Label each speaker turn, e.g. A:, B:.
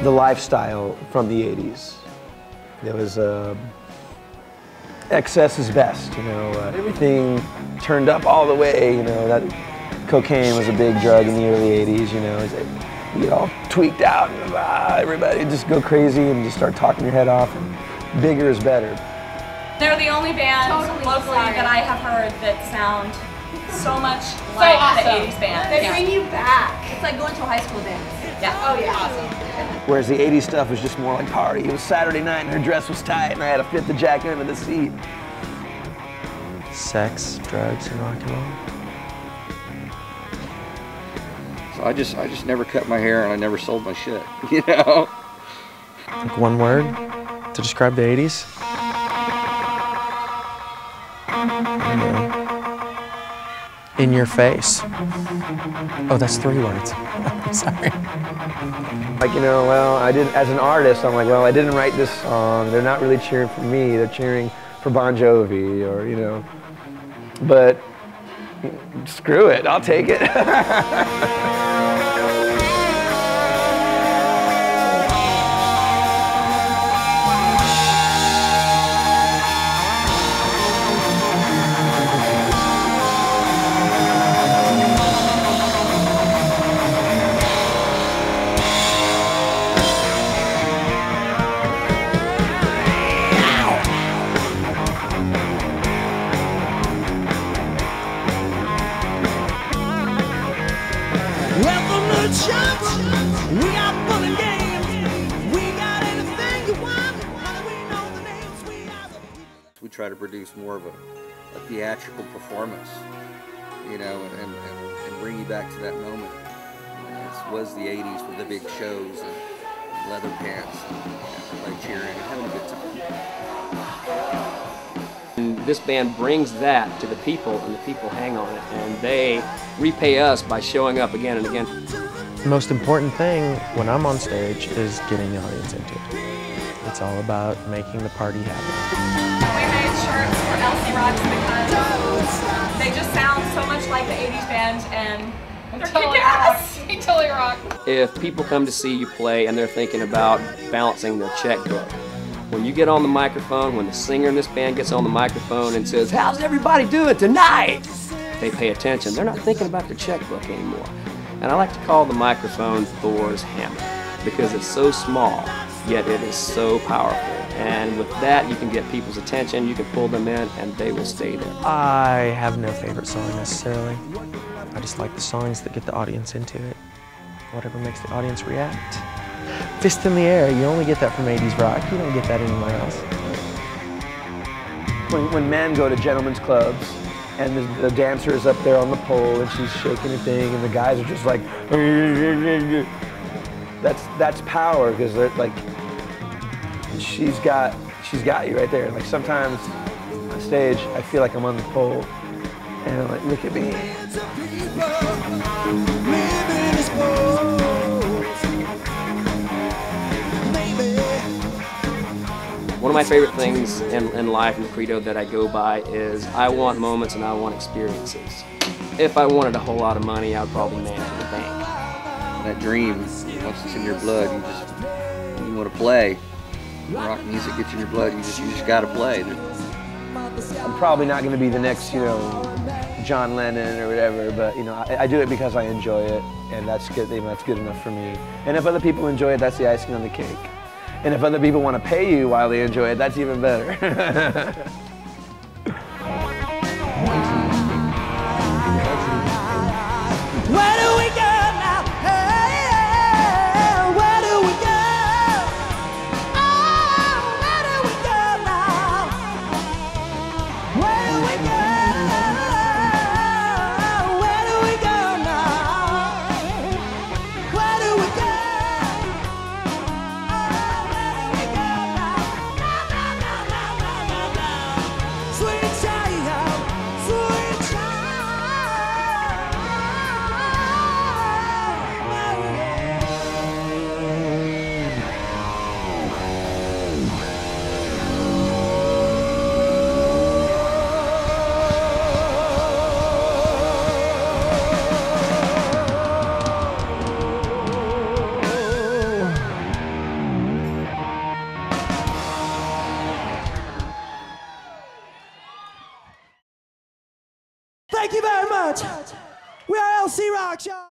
A: The lifestyle from the 80s. There was excess is best, you know, everything turned up all the way, you know, that cocaine was a big drug in the early 80s, you know, you get all tweaked out and everybody just go crazy and just start talking your head off, and bigger is better.
B: They're the only band locally that I have heard that sound so much like the 80s band.
C: They bring you back.
B: It's like going to a high school dance.
C: Yeah. Oh yeah. Awesome.
A: Whereas the 80s stuff was just more like party. It was Saturday night and her dress was tight and I had to fit the jacket into the seat. Sex, drugs, and rock and roll.
D: So I just never cut my hair and I never sold my shit, you know?
A: Like one word to describe the 80s? In your face. Oh, that's 3 words. Sorry. Like, you know, well, as an artist, I'm like, well, I didn't write this song. They're not really cheering for me. They're cheering for Bon Jovi or, you know. But screw it, I'll take it.
D: We try to produce more of a theatrical performance, you know, and bring you back to that moment. It was the 80s with the big shows and leather pants and everybody cheering and having a good time.
E: And this band brings that to the people, and the people hang on it, and they repay us by showing up again and again.
A: The most important thing when I'm on stage is getting the audience into it. It's all about making the party happen.
B: We made shirts for LC Rocks because they just sound so much like the 80s band and they're kick-ass. They totally rock.
E: If people come to see you play and they're thinking about balancing their checkbook, when you get on the microphone, when the singer in this band gets on the microphone and says, "How's everybody doing tonight?" they pay attention. They're not thinking about their checkbook anymore. And I like to call the microphone Thor's hammer because it's so small, yet it is so powerful. And with that, you can get people's attention, you can pull them in, and they will stay there.
A: I have no favorite song necessarily. I just like the songs that get the audience into it. Whatever makes the audience react. Fist in the air, you only get that from 80s rock. You don't get that anywhere else. When men go to gentlemen's clubs, and the dancer is up there on the pole and she's shaking a thing and the guys are just like, that's power, because they're like, she's got you right there. Like sometimes on stage I feel like I'm on the pole and I'm like, look at me.
E: One of my favorite things in life and the credo that I go by is I want moments and I want experiences. If I wanted a whole lot of money, I would probably manage the bank.
D: That dream, once it's in your blood, you want to play. Rock music gets in your blood, you just got to play.
A: I'm probably not going to be the next, you know, John Lennon or whatever, but you know, I do it because I enjoy it, and that's good. You know, that's good enough for me. And if other people enjoy it, that's the icing on the cake. And if other people want to pay you while they enjoy it, that's even better.
F: much. We are LC Rock, y'all.